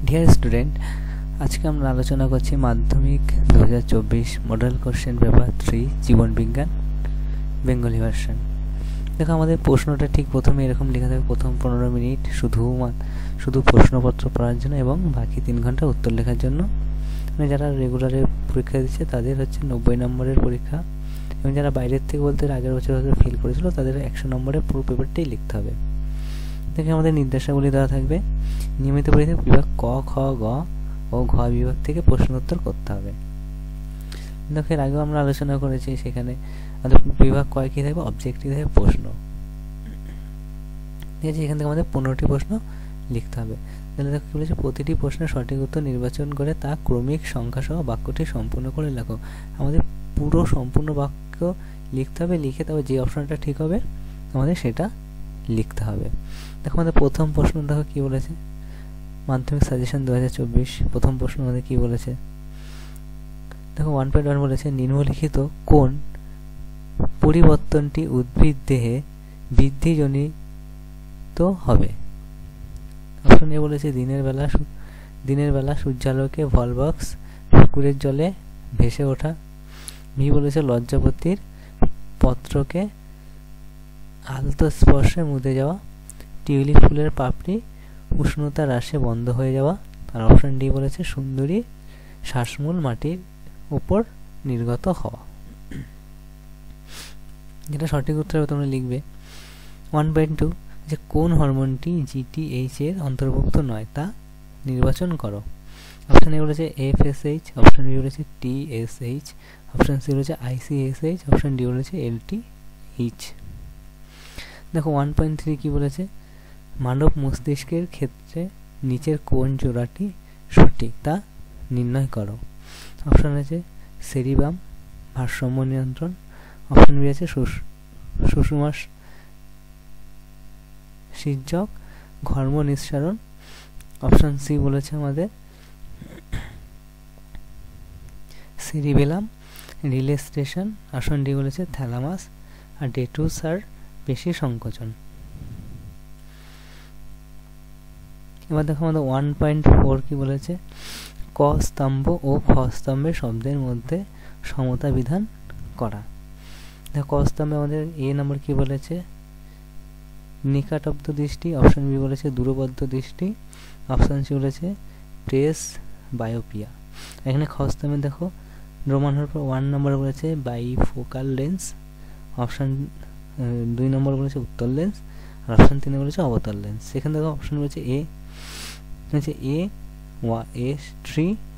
Dear student, আজকে আমরা আলোচনা করছি মাধ্যমিক 2024 মডেল কোশ্চেন পেপার 3 জীবন বিজ্ঞান বেঙ্গলি ভার্সন। দেখো, আমাদের প্রশ্নটা ঠিক প্রথমে এরকম লেখা থাকবে, প্রথম 15 মিনিট শুধু প্রশ্নপত্র পড়ার জন্য এবং বাকি 3 ঘন্টা উত্তর লেখার জন্য। মানে যারা রেগুলারে পরীক্ষা দিচ্ছে তাদের হচ্ছে 90 নম্বরের পরীক্ষা, এবং যারা বাইরের থেকে বলতে আগের বছর হয়তো ফেল করেছিল তাদের 100 নম্বরের পুরো পেপারটাই লিখতে হবে। দেখে আমাদের নির্দেশাবলী দেওয়া থাকবে। নিয়মিত পরীক্ষা বিভাগ ক, খ, গ ও ঘ বিভাগ থেকে প্রশ্ন উত্তর করতে হবে। দেখো, এর আগেও আমরা আলোচনা করেছি, সেখানে আমাদের বিভাগ কয় কি থাকবে, অবজেক্টিভ থাকবে প্রশ্ন। ঠিক আছে, এখান থেকে আমাদের 15টি প্রশ্ন লিখতে হবে। তাহলে দেখো কি বলেছে, প্রতিটি প্রশ্নের সঠিক উত্তর নির্বাচন করে তা ক্রমিক সংখ্যা সহ বাক্যটি সম্পূর্ণ করে লেখো। আমাদের পুরো সম্পূর্ণ বাক্য লিখতে হবে, লিখে তবে যে অপশনটা ঠিক হবে আমাদের সেটা লিখতে হবে। দেখো, আমাদের প্রথম প্রশ্ন দেখো কি বলেছে, মাধ্যমিক সাজেশন 2024 প্রথম প্রশ্ন আমাদের কি বলেছে। দেখো 1.1 বলেছে, নিম্নলিখিত কোন পরিবর্তনটি উদ্ভিদ দেহে বৃদ্ধিজনিত হবে। অপশন এ বলেছে দিনের বেলা সূর্যালোকে ভলবক্স পুকুরের জলে ভেসে ওঠা। বি বলেছে লজ্জাপতির পত্রকে আলতো স্পর্শে মুদে যাওয়া। টিউলিপ ফুলের পাপড়ি উষ্ণতা হ্রাসে বন্ধ হয়ে যাওয়া। আর অপশন ডি বলেছে সুন্দরী শ্বাসমূল মাটির উপর নির্গত হওয়া। যেটা সঠিক উত্তর হবে তোমরা লিখবে। 1.2 যে কোন হরমোনটি GTH এর অন্তর্ভুক্ত নয় তা নির্বাচন করো। অপশন এ বলেছে FSH, অপশন বি বলেছে TSH, অপশন সি বলেছে ICSH, অপশন ডি বলেছে LTH। দেখো 1.3 কি বলেছে, মানব মস্তিষ্কের ক্ষেত্রে নিচের কোন জোড়াটি সঠিক তা নির্ণয় করো। অপশন আছে সেরিবাম ভারসাম্য নিয়ন্ত্রণ, অপশন বি আছে সুষুমা সীর্যক ঘর্ম নিঃসারণ, অপশন সি বলেছে আমাদের cerebellum relay station, option D বলেছে থ্যালামাস আর ডেটুসার পেশি সংকোচন। এবার দেখো আমাদের 1.4 কি বলেছে, ক স্তম্ভ ও খ স্তম্ভের শব্দের মধ্যে সমতা বিধান করা। দেখো ক স্তম্ভে আমাদের এ নম্বর কি বলেছে, নিকটবদ্ধ দৃষ্টি, অপশন বি বলেছে দূরবদ্ধ দৃষ্টি, অপশন সি বলেছে প্রেস বায়োপিয়া। এখানে খ স্তম্ভে দেখো রোমান হওয়ার পর 1 নম্বর বলেছে বাইফোকাল লেন্স, অপশন 2 নম্বর বলেছে উত্তল লেন্স, আর অপশন 3 বলেছে অবতল লেন্স। সেখানে দেখো অপশন বলেছে A3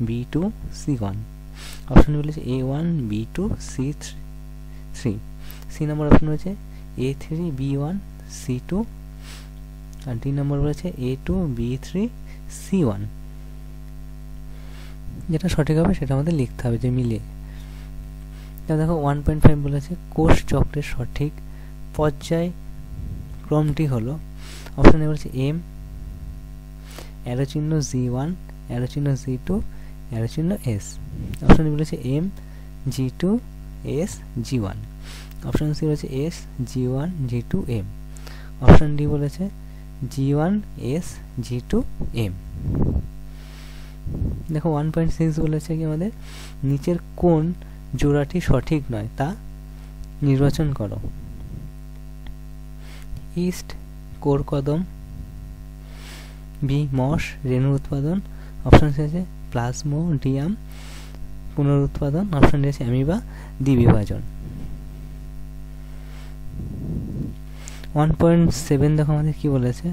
B2 C1, অপশন বলেছে A1 B2 C3, সি নম্বর অপশন হচ্ছে A3 B1 C2, আর ডি নম্বর বলেছে A2 B3 C1। যেটা সঠিক হবে সেটা আমাদের লিখতে হবে যে মিলে। দেখো 1.5 বলেছে কোষ চক্রের সঠিক পর্যায় ক্রমটি হলো। অপশন এ বলেছে M, অ্যারো চিহ্ন G1, অ্যারো চিহ্ন G2, অ্যারো চিহ্ন S। অপশন বি বলেছে M G2 S G1, option C বলেছে S G1 G2 M, option D বলেছে G1 S G2 M। দেখো 1.6 বলেছে কি আমাদের নিচের কোন জোড়াটি সঠিক নয় তা নির্বাচন করো। ইস্ট কোর কদম, বি মশ রেণু উৎপাদন, অপশন সি আছে প্লাজমোডিয়াম পুনরুৎপাদন, অপশন ডি আছে অ্যামিবা দ্বিবিভাজন। 1.7 দেখো আমাদের কি বলেছে,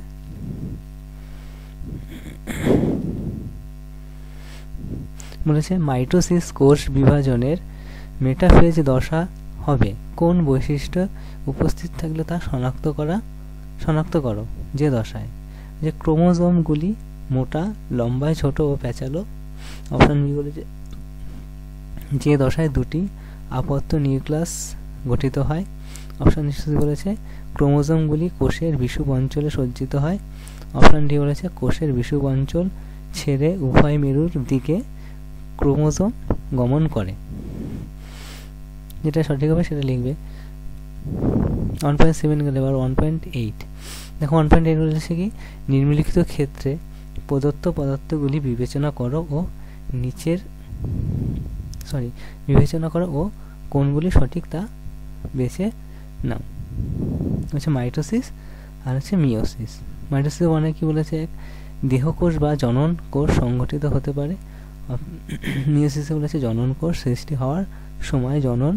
বলেছে মাইটোসিস কোষ বিভাজনের মেটাফেজ দশা হবে কোন বৈশিষ্ট্য উপস্থিত থাকলে তা শনাক্ত করো যে দশায়, যে ক্রোমোজোমগুলি মোটা, লম্বায় ছোট ও প্যাঁচালো। অপশন বি বলেছে যে দশায় দুটি আপত্ত নিউক্লিয়াস গঠিত হয়। অপশন সি বলেছে ক্রোমোজোমগুলি কোষের বিষুব অঞ্চলে সজ্জিত হয়। অপশন ডি বলেছে কোষের বিষুব অঞ্চল ছেড়ে উভয় মেরুর দিকে ক্রোমোজোম গমন করে। যেটা সঠিক হবে সেটা লিখবে। 1.7 গেলে এবার 1.8 দেখো 1.8 বলেছে কি নিম্নলিখিত ক্ষেত্রে প্রদত্ত পদার্থগুলি বিবেচনা করো ও কোনগুলি সঠিক তা বেছে নাও। হচ্ছে মাইটোসিস আর হচ্ছে মিওসিস। মাইটোসিস মানে কি বলেছে, এক দেহকোষ বা জনন কোষ সংগঠিত হতে পারে। মিওসিসে বলেছে জনন কোষ সৃষ্টি হওয়ার সময় জনন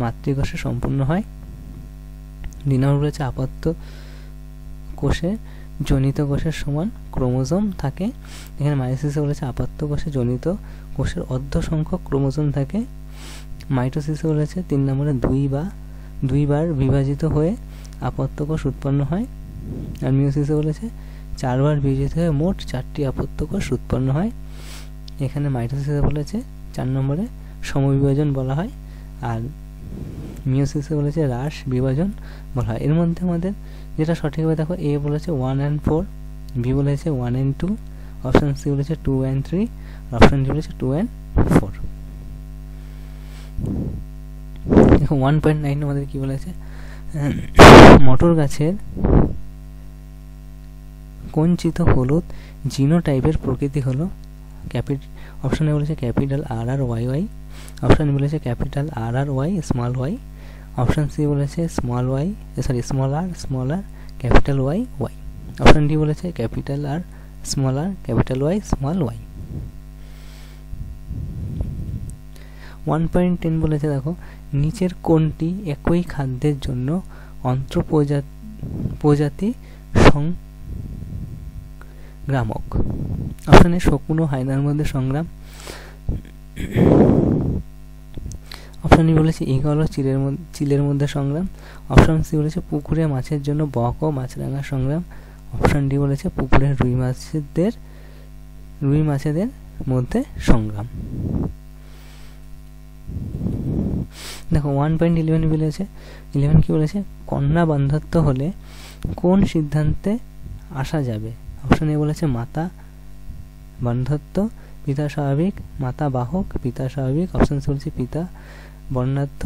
মাতৃকোষে সম্পূর্ণ হয়। 2 নম্বর বলেছে আপত্য কোষে জনিত কোষের সমান ক্রোমোজোম থাকে। এখানে মায়োসিসে বলেছে আপত্য কোষে জনিত কোষের অর্ধ সংখ্যক ক্রোমোজোম থাকে। মাইটোসিসে বলেছে 3 নম্বরে 2 বার বিভাজিত হয়ে আপত্য কোষ উৎপন্ন হয়। আর মিওসিসে বলেছে 4 বার বিভাজিত হয়ে মোট 4টি আপত্য কোষ উৎপন্ন হয়। এখানে মাইটোসিসে বলেছে 4 নম্বরে সমবিভাজন বলা হয়, আর মিওসিসে বলেছে হ্রাস বিভাজন বলা হয়। এর মধ্যে আমাদের যেটা সঠিক হবে দেখো, এ বলেছে 1 and 4, বি বলেছে 1 and 2, অপশন সি বলেছে 2 and 3, অপশন ডি বলেছে 2 and 4। দেখো 1.9 আমাদের কি বলেছে, মটর গাছের কঞ্চিত হলুদ জিনোটাইপের প্রকৃতি হলো অপশনে বলেছে ক্যাপিটাল RRYY, অপশন বলেছে capital RRY small Y, option C বলেছে small R capital Y, option D বলেছে capital R capital Y small Y. 1.10 বলেছে দেখো, নিচের কোনটি একই খাদ্যের জন্য অন্তঃপ্রজাতি সংগ্রামক? অপশনে শকুন ও হায়নার মধ্যে সংগ্রাম, অপশন ডি বলেছে ঈগল ও চিলের মধ্যে সংগ্রাম, অপশন সি বলেছে পুকুরে মাছের জন্য বক ও মাছরাঙার সংগ্রাম, অপশন ডি বলেছে পুকুরের রুই মাছেদের মধ্যে সংগ্রাম। দেখো 1.11 বলেছে, 11 কি বলেছে, কন্যা বন্ধ্যত্ব হলে কোন সিদ্ধান্তে আসা যাবে? অপশন এ বলেছে মাতা বন্ধ্যত্ব, পিতা স্বাভাবিক, মাতা বাহক, পিতা স্বাভাবিক, অপশন সি বলেছে পিতা বর্ণাঢ্য,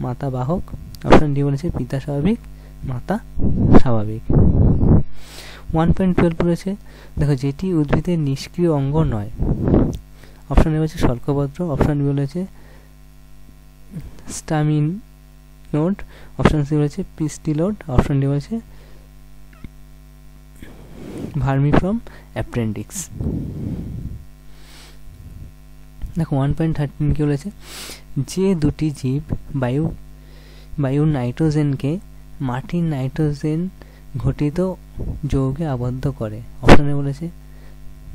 মাতা বাহক, অপশন ডি বলেছে পিতা স্বাভাবিক, মাতা স্বাভাবিক। 1.12 বলেছে দেখো, যেটি উদ্ভিদের নিষ্ক্রিয় অঙ্গ নয়। অপশন এ বলেছে শল্কপত্র, অপশন বি বলেছে স্টামিনোড, অপশন সি বলেছে পিস্টিলোড, অপশন ডি বলেছে ভার্মিফ্রম অ্যাপ্রেন্ডিক্স। দেখো 1.13 কি বলেছে, যে দুটি জীব বায়ুর নাইট্রোজেনকে মাটির নাইট্রোজেন ঘটিত যৌগে আবদ্ধ করে। অপশনে বলেছে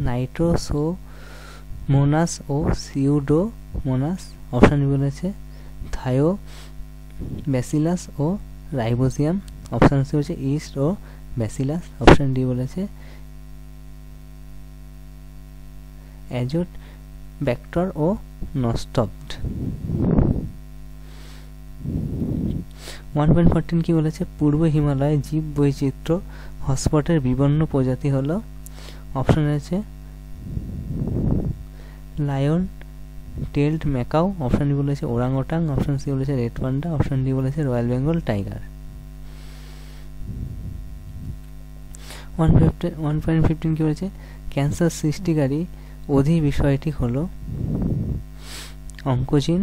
নাইট্রোসোমোনাস ও সিউডোমোনাস, অপশন বলেছে থায়োব্যাসিলাস ও রাইবোজিয়াম, অপশন সি বলেছে ইস্ট ও ব্যাসিলাস, অপশন ডি বলেছে অ্যাজোট ব্যাক্টর ও নস্টপ্ট। 1.14 কি বলেছে, পূর্ব হিমালয়ে জীব বৈচিত্র্য হটস্পটের বিভিন্ন প্রজাতি হলো। অপশন আছে lion tailed macaque, option D বলেছে ওরাংওটাং, অপশন সি বলেছে রেড পান্ডা, অপশন ডি বলেছে রয়্যাল বেঙ্গল টাইগার। 1.15 কি বলেছে, ক্যান্সার সৃষ্টিকারী অধি বিষয়টি হলো oncogene,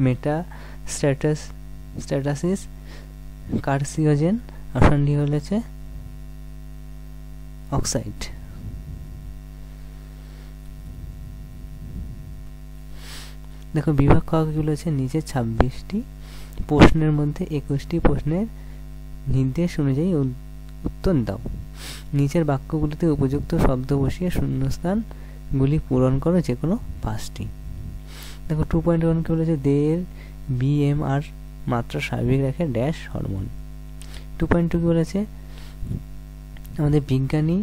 metastasis, carcinogen, option D বলেছে অক্সাইড। দেখো বিভাগ ক কি বলেছে, নিচে 26টি প্রশ্নের মধ্যে 21টি প্রশ্নের নির্দেশ অনুযায়ী উত্তর দাও। নিচের বাক্যগুলিতে উপযুক্ত শব্দ বসিয়ে শূন্যস্থানগুলি পূরণ করো যে কোনো 5টি। দেখো 2.1 কি বলেছে, দেহের BMR মাত্রা স্বাভাবিক রাখে ড্যাশ হরমোন। 2.2 কি বলেছে, আমাদের বিজ্ঞানী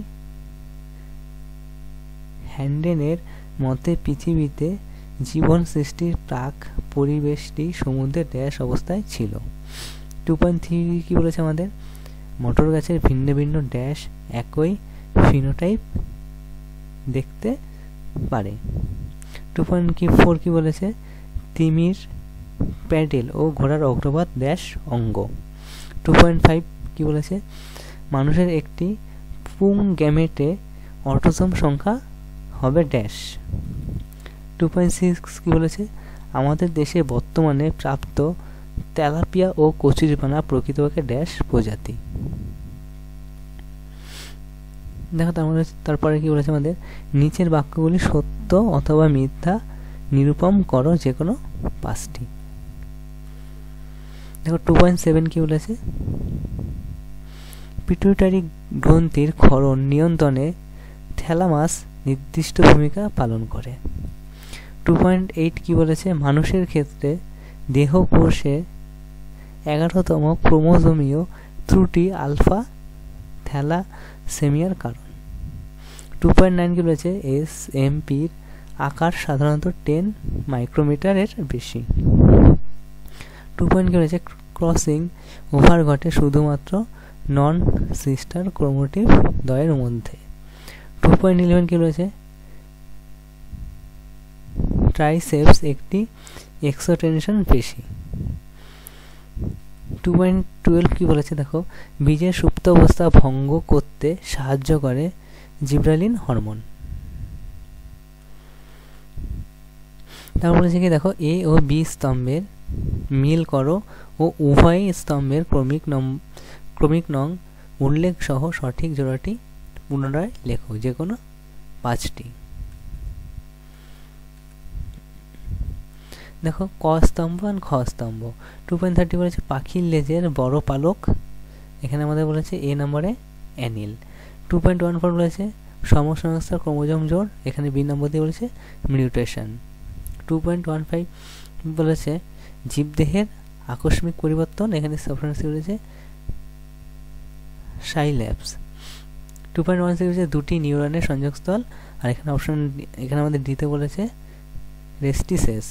হ্যান্ডেনের মতে পৃথিবীতে জীবন সৃষ্টির প্রাক পরিবেশটি সমুদ্রের ড্যাশ অবস্থায় ছিল। 2.3 কি বলেছে, আমাদের মটর গাছের ভিন্ন ভিন্ন ড্যাশ একই ফিনোটাইপ দেখতে পারে। 2.4 কি বলেছে, তিমির প্যাডেল ও ঘোড়ার অগ্রভাগ ড্যাশ অঙ্গ। 2.5 কি বলেছে, মানুষের একটি পুং গ্যামেটে অটোসোম সংখ্যা হবে ড্যাশ। 2.6 কি বলেছে, আমাদের দেশে বর্তমানে প্রাপ্ত তেলাপিয়া ও কচুরিপানা প্রকৃতপক্ষে ড্যাশ প্রজাতি। দেখো তারপরে কি বলেছে আমাদের, নিচের বাক্যগুলি সত্য অথবা মিথ্যা নিরূপণ করো যে কোনো 5টি। দেখো 2.7 কি বলেছে, পিটুইটারি গ্রন্থির ক্ষরণ নিয়ন্ত্রণে থ্যালামাস নির্দিষ্ট ভূমিকা পালন করে। 2.8 কি বলেছে, মানুষের ক্ষেত্রে দেহ কোষে 11তম ক্রোমোজোমীয় ত্রুটি আলফা থ্যালাসেমিয়ার কারণ। 2.9 কি বলেছে, এসএমপির আকার সাধারণত 10 মাইক্রোমিটারের বেশি। 2. কি বলেছে, ক্রসিং ওভার ঘটে শুধুমাত্র নন সিস্টার ক্রোমোটিভ দ্বয়ের মধ্যে। 2.11 কি বলেছে, ট্রাইসেপস একটি এক্সোটেনশন পেশি। 2.12 কি বলেছে, দেখো বীজের সুপ্ত অবস্থা ভঙ্গ করতে সাহায্য করে জিব্রালিন হরমোন। তারপর বলেছে কি, দেখো এ ও বি স্তম্ভের মিল করো ও উভয় স্তম্ভের ক্রমিক নং উল্লেখ সহ সঠিক জোড়াটি পুনরায় লেখো যে কোনো 5টি। দেখো ক স্তম্ভ আর খ স্তম্ভ। 2.30 বলেছে পাখির লেজের বড় পালক, এখানে আমাদের বলেছে এ নম্বরে অ্যানিল। 2.14 বলেছে সমসংস্থার ক্রোমোজোম জোড়, এখানে বি নম্বর দিয়ে বলেছে মিউটেশন। 2.15 বলেছে জীবদেহের আকস্মিক পরিবর্তন, এখানে সাবস্টেন্স বলেছে সাইল্যাপস। 2.16 বলেছে দুটি নিউরনের সংযোগস্থল, আর এখানে এখানে আমাদের দিতে বলেছে রেস্টিসেস।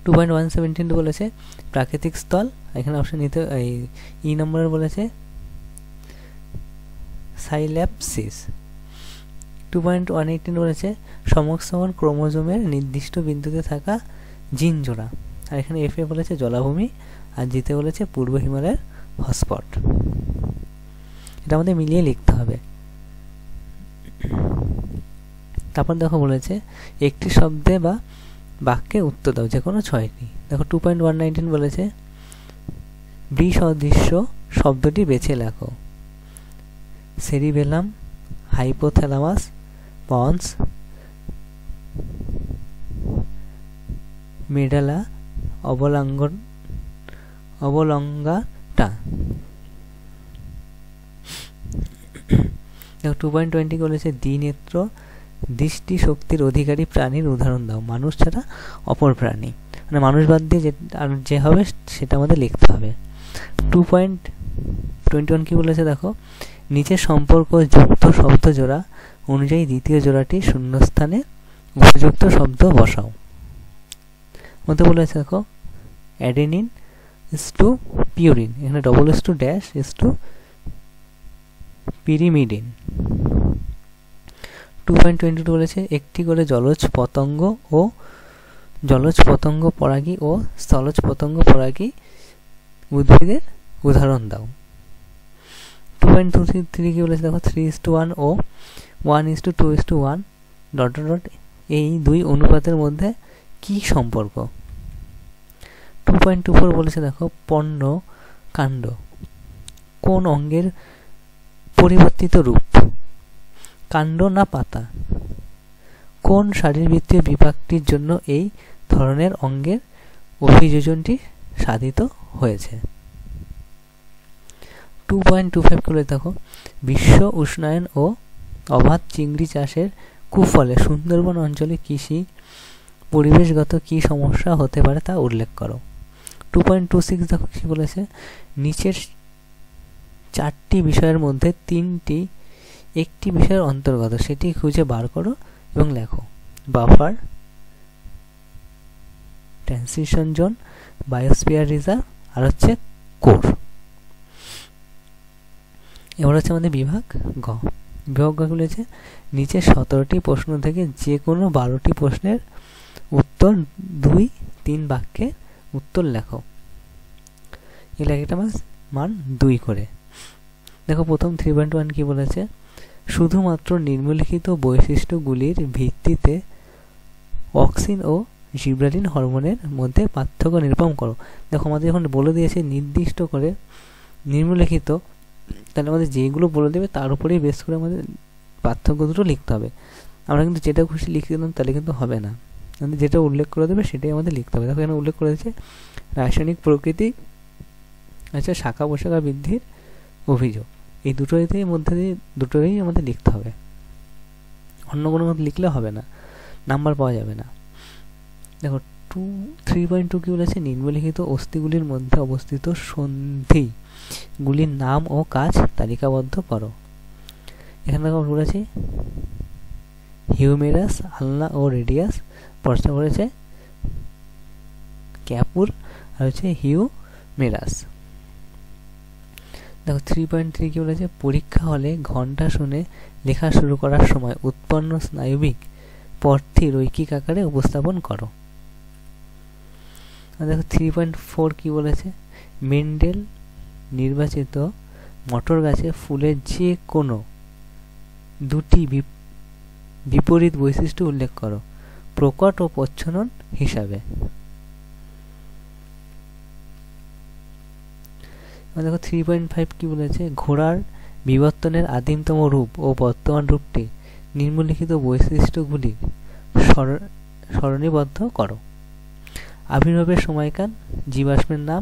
2.117 বলেছে প্রাকৃতিক স্থল, এখানে অপশন নিতে ই নম্বরের বলেছে সাইল্যাপসিস। 2.118 বলেছে সমসমান ক্রোমোজোমের নির্দিষ্ট বিন্দুতে থাকা জিন জোড়া, আর এখানে এফ এ বলেছে জলাভূমি, আর জিতে বলেছে পূর্ব হিমালয়ের হটস্পট। এটা আমাদের মিলিয়ে লিখতে হবে। তারপর দেখো বলেছে একটি শব্দে বা বাক্যে উত্তর দাও যে কোনো 6টি। দেখো 2.119 বলেছে বিসদৃশ্য শব্দটি বেছে লেখো। Cerebellum, hypothalamus, ponds, medulla অবলঙ্গাটা। দেখো 2.20 বলেছে দ্বিনেত্র দৃষ্টি শক্তির অধিকারী প্রাণীর উদাহরণ দাও, মানুষ ছাড়া অপর প্রাণী, মানে মানুষ বাদ দিয়ে যে হবে সেটা আমাদের লিখতে হবে। 2.21 কি বলেছে, দেখো নিচের সম্পর্ক যুক্ত শব্দ জোড়া অনুযায়ী দ্বিতীয় জোড়াটি শূন্যস্থানে উপযুক্ত শব্দ বসাও। মধ্যে বলেছে দেখো অ্যাডেনিন ইস টু পিউরিন, এখানে double is to dash is to pyrimidine. 2.22 বলেছে একটি করে জলজ পতঙ্গ পরাগী ও স্থলজ পতঙ্গ পরাগী উদ্ভিদের উদাহরণ দাও। 2.23 কি বলেছে, দেখো 3:1 ও 1:2:1 ... এই দুই অনুপাতের মধ্যে কি সম্পর্ক। 2.24 বলেছে দেখো পণ্য কাণ্ড কোন অঙ্গের পরিবর্তিত রূপ, কাণ্ড না পাতা, কোন শারীরবৃত্তীয় বিভাগটির জন্য এই ধরনের অঙ্গের অভিযোজনটি সাধিত হয়েছে। 2.25 করে দেখো বিশ্ব উষ্ণায়ন ও অবাধ চিংড়ি চাষের কুফলে সুন্দরবন অঞ্চলে কৃষি পরিবেশগত কি সমস্যা হতে পারে তা উল্লেখ করো। 2.26 দেখো কি বলেছে নিচের 4টি বিষয়ের মধ্যে 3টি একটি বিষয়ের অন্তর্গত, সেটি খুঁজে বার করো এবং লেখো। Buffer, transition zone, biosphere reserve, আর হচ্ছে কোর। এবার হচ্ছে আমাদের বিভাগ গ। বিভাগ গ বলেছে নিচের 17টি প্রশ্ন থেকে যে কোনো 12টি প্রশ্নের উত্তর 2-3 বাক্যে উত্তর লেখো। এই লেখাটা মান 2 করে। দেখো প্রথম 3.1 কি বলেছে, শুধুমাত্র নিম্নলিখিত বৈশিষ্ট্যগুলির ভিত্তিতে অক্সিন ও জিব্রালিন হরমোনের মধ্যে পার্থক্য নিরূপণ করো। দেখো আমাদের যখন বলে দিয়েছে নির্দিষ্ট করে নিম্নলিখিত, তাহলে আমাদের যেগুলো বলে দেবে তার উপরেই বেস করে আমাদের পার্থক্য দুটো লিখতে হবে। আমরা কিন্তু যেটা খুশি লিখে দিলাম তাহলে কিন্তু হবে না, আমাদের যেটা উল্লেখ করে দেবে সেটাই আমাদের লিখতে হবে। দেখো এখানে উল্লেখ করে দিয়েছে রাসায়নিক প্রকৃতি, আচ্ছা শাখা পোশাখা বৃদ্ধির অভিযোগ, এই দুটোর মধ্যে দিয়ে দুটোই আমাদের লিখতে হবে, অন্য কোনো মধ্যে লিখলে হবে না, নাম্বার পাওয়া যাবে না। দেখো 3.2 কি বলেছে, নিম্নলিখিত অস্থিগুলির মধ্যে অবস্থিত সন্ধিগুলির নাম ও কাজ তালিকাবদ্ধ করো। এখানে দেখো বলেছে হিউমেরাস, আলনা ও রেডিয়াস, প্রশ্ন করেছে ক্যাপুর আর হচ্ছে হিউমেরাস। দেখো 3.3 কি বলেছে, পরীক্ষা হলে ঘন্টা শুনে লেখা শুরু করার সময় উৎপন্ন স্নায়বিক পথটি রৈখিক আকারে উপস্থাপন করো। দেখো 3.4 কি বলেছে, মেন্ডেল নির্বাচিত মটর গাছে ফুলের যে কোনো দুটি বিপরীত বৈশিষ্ট্য উল্লেখ করো প্রকট ও প্রচ্ছন্ন হিসাবে। দেখো 3.5 কি বলেছে, ঘোড়ার বিবর্তনের আদিমতম রূপ ও বর্তমান রূপটি নিম্নলিখিত বৈশিষ্ট্যগুলির সরণীবদ্ধ করো। আবির্ভাবের সময়কাল, জীবাশ্মের নাম,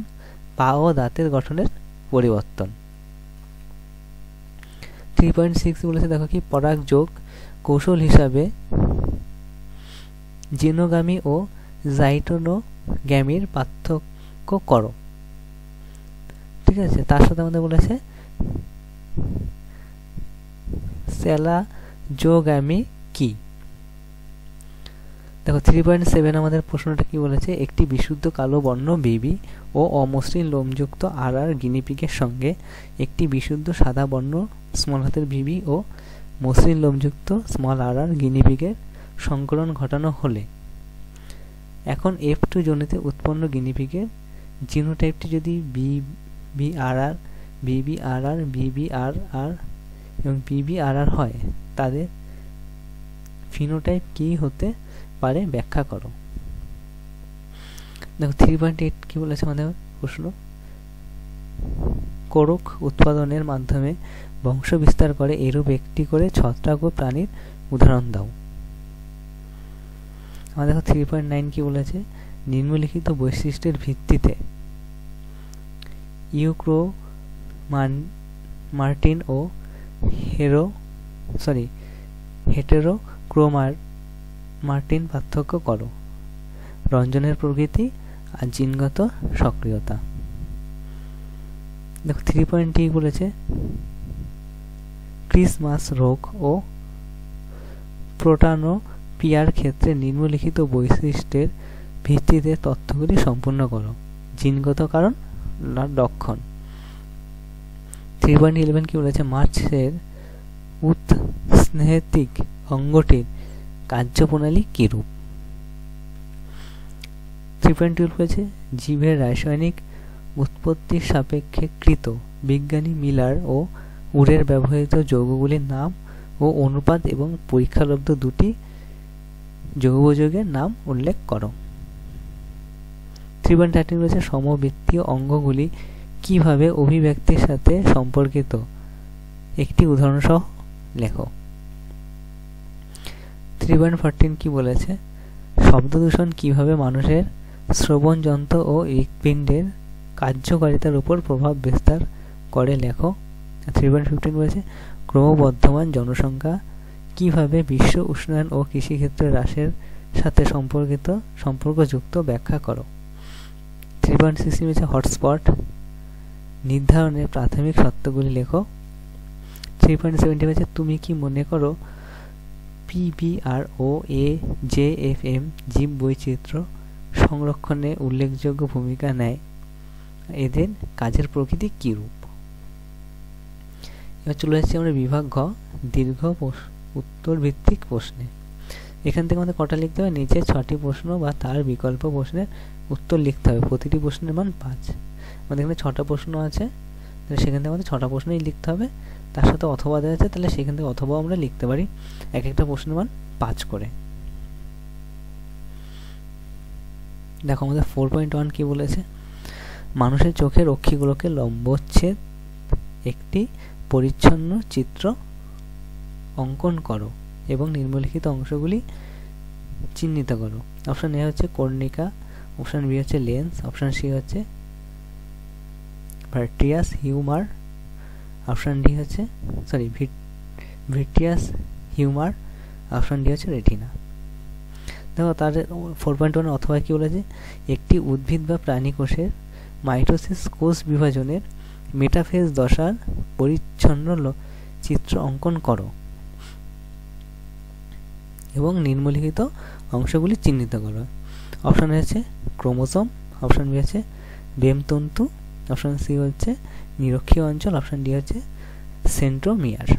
পা ও দাঁতের গঠনের পরিবর্তন। 3.6 বলেছে দেখো কি, পরাগযোগ কৌশল হিসাবে জিনোগামী ও জাইটোনোগ্যামির পার্থক্য করো। ঠিক আছে, তার সাথে আমাদের বলেছে সেলাজোগামী কি। দেখো 3.7 আমাদের প্রশ্নটা কি বলেছে, একটি বিশুদ্ধ কালো বর্ণ বিবি ও অমসৃণ লোমযুক্ত আর গিনিপিগের সঙ্গে একটি বিশুদ্ধ সাদা বর্ণ স্মল হাতের বিবি ও মসৃণ লোমযুক্ত স্মল আর গিনিপিগের সংকলন ঘটানো হলে এখন F2 জনিতে উৎপন্ন গিনিপিগের জিনোটাইপটি যদি BBRR, BBRR, BBRR এবং BBRR হয়, তাদের ফিনোটাইপ কি হতে পারে ব্যাখ্যা করো। দেখো 3.8 কি বলেছে আমাদের প্রশ্ন, কোরক উৎপাদনের মাধ্যমে বংশ বিস্তার করে এরূপ একটি করে ছত্রাক ও প্রাণীর উদাহরণ দাও। আমাদের দেখো 3.9 কি বলেছে, নিম্নলিখিত বৈশিষ্ট্যের ভিত্তিতে ইউক্রোমার্টিন ও হেটেরোক্রোমার্টিন পার্থক্য করো। রঞ্জনের প্রকৃতি আর জিনগত সক্রিয়তা। দেখো 3.3 বলেছে ক্রিসমাস রোগ ও প্রোটানোপিয়ার ক্ষেত্রে নিম্নলিখিত বৈশিষ্ট্যের ভিত্তিতে তথ্যগুলি সম্পূর্ণ করো। জিনগত কারণ, লক্ষণ। 3.11 কি বলেছে, মাছের উৎস্নেহিক অঙ্গটির কার্যপ্রণালী কিরূপ। 3.12 বলেছে জীবের রাসায়নিক উৎপত্তির সাপেক্ষে কৃত বিজ্ঞানী মিলার ও উরের ব্যবহৃত যৌগগুলির নাম ও অনুপাত এবং পরীক্ষালব্ধ দুটি যৌগযৌগের নাম উল্লেখ করো। 3.13 বলেছে সমবৃত্তীয় অঙ্গগুলি কিভাবে অভিব্যক্তির সাথে সম্পর্কিত একটি উদাহরণ সহ লেখো। 3.14 কি বলেছে, শব্দ দূষণ কিভাবে মানুষের শ্রবণ যন্ত্র ও হৃৎপিণ্ডের কার্যকারিতার উপর প্রভাব বিস্তার করে লেখো। 3.15 বলেছে ক্রমবর্ধমান জনসংখ্যা কিভাবে বিশ্ব উষ্ণায়ন ও কৃষিক্ষেত্রে হ্রাসের সাথে সম্পর্কযুক্ত ব্যাখ্যা করো। 3.16 বলেছে হটস্পট নির্ধারণের প্রাথমিক শর্তগুলি লেখো। 3.17 বলেছে তুমি কি মনে করো PBR ও AJFM জীব বৈচিত্র্য সংরক্ষণে উল্লেখযোগ্য ভূমিকা নেয়, এদের কাজের প্রকৃতি কিরূপ। এবার চলে যাচ্ছি আমরা বিভাগ ঘ, দীর্ঘ উত্তর ভিত্তিক প্রশ্নে। এখান থেকে আমাদের কটা লিখতে হবে, নিচে 6টি প্রশ্ন বা তার বিকল্প প্রশ্নের উত্তর লিখতে হবে। প্রতিটি প্রশ্নের মান 5। আমাদের এখানে 6টা প্রশ্ন আছে, তাহলে সেখান থেকে আমাদের 6টা প্রশ্নই লিখতে হবে, তার সাথে অথবা দেওয়া আছে, তাহলে সেখান থেকে অথবা আমরা লিখতে পারি এক একটা প্রশ্নের মান 5 করে। দেখো আমাদের 4.1 কি বলেছে, মানুষের চোখের রক্ষীগুলোকে লম্বচ্ছেদ একটি পরিচ্ছন্ন চিত্র অঙ্কন করো এবং নিম্নলিখিত অংশগুলি চিহ্নিত করো। অপশন এ হচ্ছে কর্ণিকা, অপশন বি হচ্ছে লেন্স, অপশন সি হচ্ছে ভার্টিয়াস হিউমার, অপশন ডি হচ্ছে ভিট্রিয়াস হিউমার, অপশন ডি হচ্ছে রেটিনা। দেখো তার 4.1 অথবা কি বলেছে, একটি উদ্ভিদ বা প্রাণী কোষের মাইটোসিস কোষ বিভাজনের মেটাফেজ দশার পরিচ্ছন্ন চিত্র অঙ্কন করো এবং নিম্নলিখিত অংশগুলি চিহ্নিত করো। অপশন হচ্ছে ক্রোমোসোম, অপশন বি হচ্ছে বেমতন্তু, অপশন সি হচ্ছে নিরক্ষীয় অঞ্চল, অপশন ডি হচ্ছে সেন্ট্রোমিয়ার।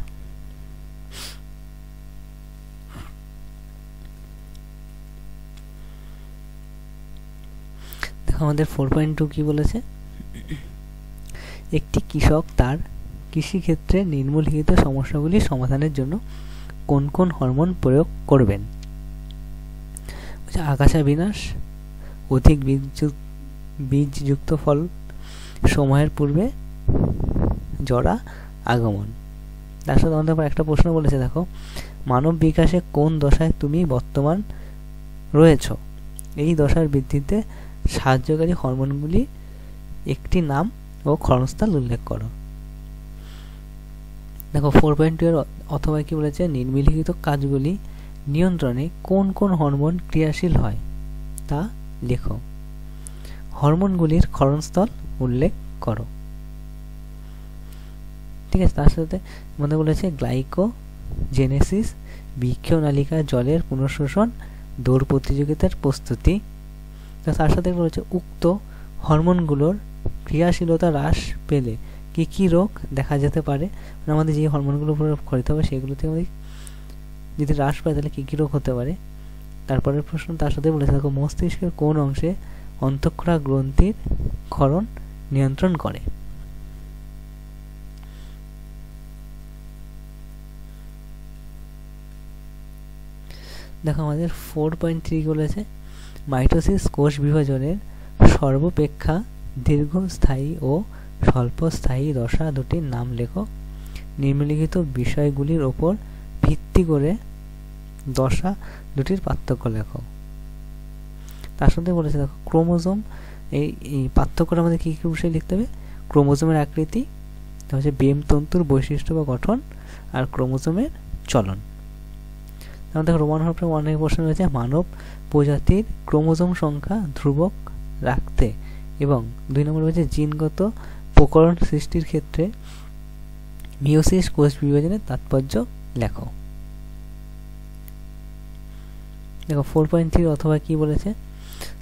দেখো আমাদের 4.2 কি বলেছে, একটি কৃষক তার কৃষিক্ষেত্রে নিম্নলিখিত সমস্যাগুলি সমাধানের জন্য কোন কোন হরমোন প্রয়োগ করবেন। আগাছা বিনাশ, অধিক বীজযুক্ত ফল, সময়ের পূর্বে জরা আগমন। তার সাথে আমাদের একটা প্রশ্ন বলেছে, দেখো মানব বিকাশে কোন দশায় তুমি বর্তমান রয়েছ, এই দশার বৃদ্ধিতে সাহায্যকারী হরমোনগুলি একটি নাম ও ক্ষরণস্থল উল্লেখ করো। দেখো 4.2 এর অথবা কি বলেছে, নিম্নলিখিত কাজগুলি নিয়ন্ত্রণে কোন কোন হরমোন ক্রিয়াশীল হয় তা লেখো। হরমোনগুলির ক্ষরণস্থল উল্লেখ করো। ঠিক আছে, তার সাথে মনে বলেছে গ্লাইকোজেনেসিস, বৃক্ষনালিকা জলের পুনঃশোষণ, দৌড় প্রতিযোগিতার প্রস্তুতি। তার সাথে বলেছে উক্ত হরমোনগুলোর ক্রিয়াশীলতা হ্রাস পেলে কি কি রোগ দেখা যেতে পারে, মানে আমাদের যে হরমোনগুলো প্রয়োগ করতে হবে সেগুলো থেকে আমাদের যদি হ্রাস পায় তাহলে কি কি রোগ হতে পারে। তারপরের প্রশ্ন তার সাথে বলেছে, দেখো মস্তিষ্কের কোন অংশে অন্তঃক্ষরা গ্রন্থির ক্ষরণ নিয়ন্ত্রণ করে। দেখো আমাদের 4.3 বলেছে, মাইটোসিস কোষ বিভাজনের সর্বাপেক্ষা দীর্ঘস্থায়ী ও স্বল্পস্থায়ী দশা দুটির নাম লেখো। নিম্নলিখিত বিষয়গুলির ওপর ভিত্তি করে দশা দুটির পার্থক্য লেখো। তার সাথে বলেছে, দেখো ক্রোমোজোম, এই পার্থক্যটা আমাদের কী কী বিষয় লিখতে হবে, ক্রোমোজোমের আকৃতি, হচ্ছে বেমতন্তুর বৈশিষ্ট্য বা গঠন, আর ক্রোমোজোমের চলন। দেখো রোমান হরফে অনেক প্রশ্ন রয়েছে, মানব প্রজাতির ক্রোমোজোম সংখ্যা ধ্রুবক রাখতে এবং 2 নম্বর রয়েছে জিনগত প্রকরণ সৃষ্টির ক্ষেত্রে মিওসিস কোষ বিভাজনের তাৎপর্য লেখো। দেখো 4.3 অথবা কি বলেছে,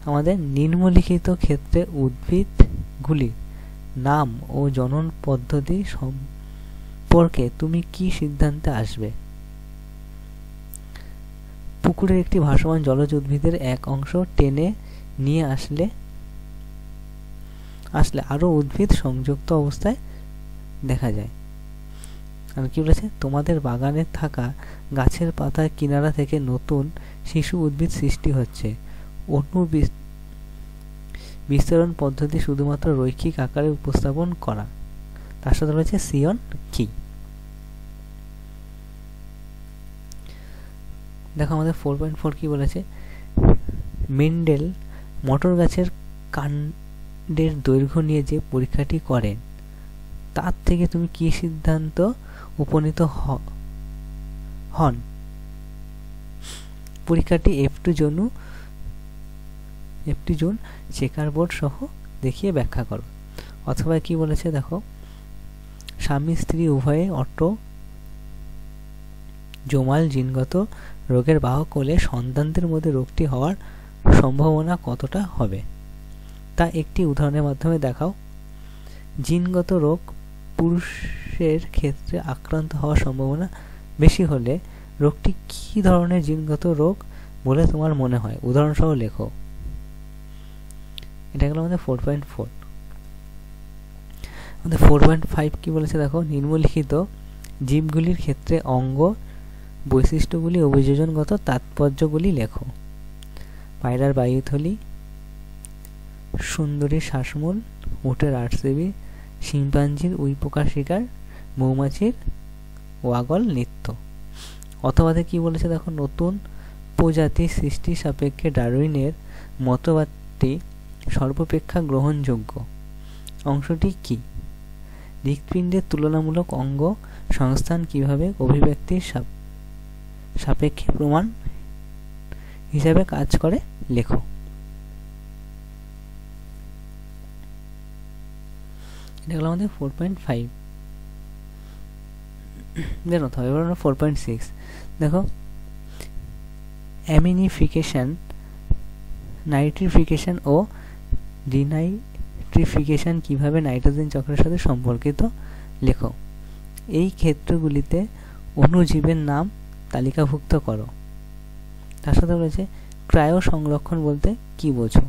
আমাদের নিম্নলিখিত ক্ষেত্রে উদ্ভিদগুলির নাম ও জনন পদ্ধতি সম্পর্কে তুমি কি সিদ্ধান্তে আসবে। পুকুরের একটি ভাসমান জলজ উদ্ভিদের এক অংশ টেনে নিয়ে আসলে আরো উদ্ভিদ সংযুক্ত অবস্থায় দেখা যায়। আর কি বলেছে, তোমাদের বাগানে থাকা গাছের পাতার কিনারা থেকে নতুন শিশু উদ্ভিদ সৃষ্টি হচ্ছে। অণু বিস্তরণ পদ্ধতি শুধুমাত্র রৈখিক আকারে উপস্থাপন করা। তার সাথে রয়েছে সিয়ন কি। দেখো আমাদের 4.4 কি বলেছে, মেন্ডেল মটর গাছের কাণ্ডের দৈর্ঘ্য নিয়ে যে পরীক্ষাটি করেন তার থেকে তুমি কি সিদ্ধান্ত উপনীত হন। পরীক্ষাটি F2 জোন চেকার বোর্ড সহ দেখিয়ে ব্যাখ্যা করো। অথবা কি বলেছে, দেখো স্বামী স্ত্রী উভয়ে অটোজোমাল জিনগত রোগের বাহক হলে সন্তানদের মধ্যে রোগটি হওয়ার সম্ভাবনা কতটা হবে তা একটি উদাহরণের মাধ্যমে দেখাও। জিনগত রোগ পুরুষের ক্ষেত্রে আক্রান্ত হওয়ার সম্ভাবনা বেশি হলে রোগটি কী ধরনের জিনগত রোগ বলে তোমার মনে হয়, উদাহরণসহ লেখো। এটা গেল আমাদের 4.4। আমাদের 4.5 কি বলেছে দেখো, নিম্নলিখিত জীবগুলির ক্ষেত্রে অঙ্গ বৈশিষ্ট্যগুলি অভিযোজনগত তাৎপর্যগুলি লেখো। পায়রার বায়ুথলি, সুন্দরীর শ্বাসমূল, উটের আর্টসেবি, শিম্পাঞ্জির উইপোকা শিকার, মৌমাছির ওয়াগল নৃত্য। অথবাতে কি বলেছে দেখো, নতুন প্রজাতি সৃষ্টি সাপেক্ষে ডারউইনের মতবাদটি সর্বাপেক্ষা গ্রহণযোগ্য অংশটি কি? হৃৎপিণ্ডের তুলনামূলক অঙ্গ সংস্থান কিভাবে অভিব্যক্তির সাপেক্ষে প্রমাণ হিসাবে কাজ করে লেখো। এটা হলো আমাদের 4.5। দেখো এবার আমরা 4.6 দেখো, অ্যামিনিফিকেশন, নাইট্রিফিকেশন ও ডিনাইট্রিফিকেশন কিভাবে নাইট্রোজেন চক্রের সাথে সম্পর্কিত লেখো। এই ক্ষেত্রগুলিতে অণুজীবের নাম তালিকাভুক্ত করো। তার সাথে বলেছে ক্রায়ো সংরক্ষণ বলতে কি বোঝো।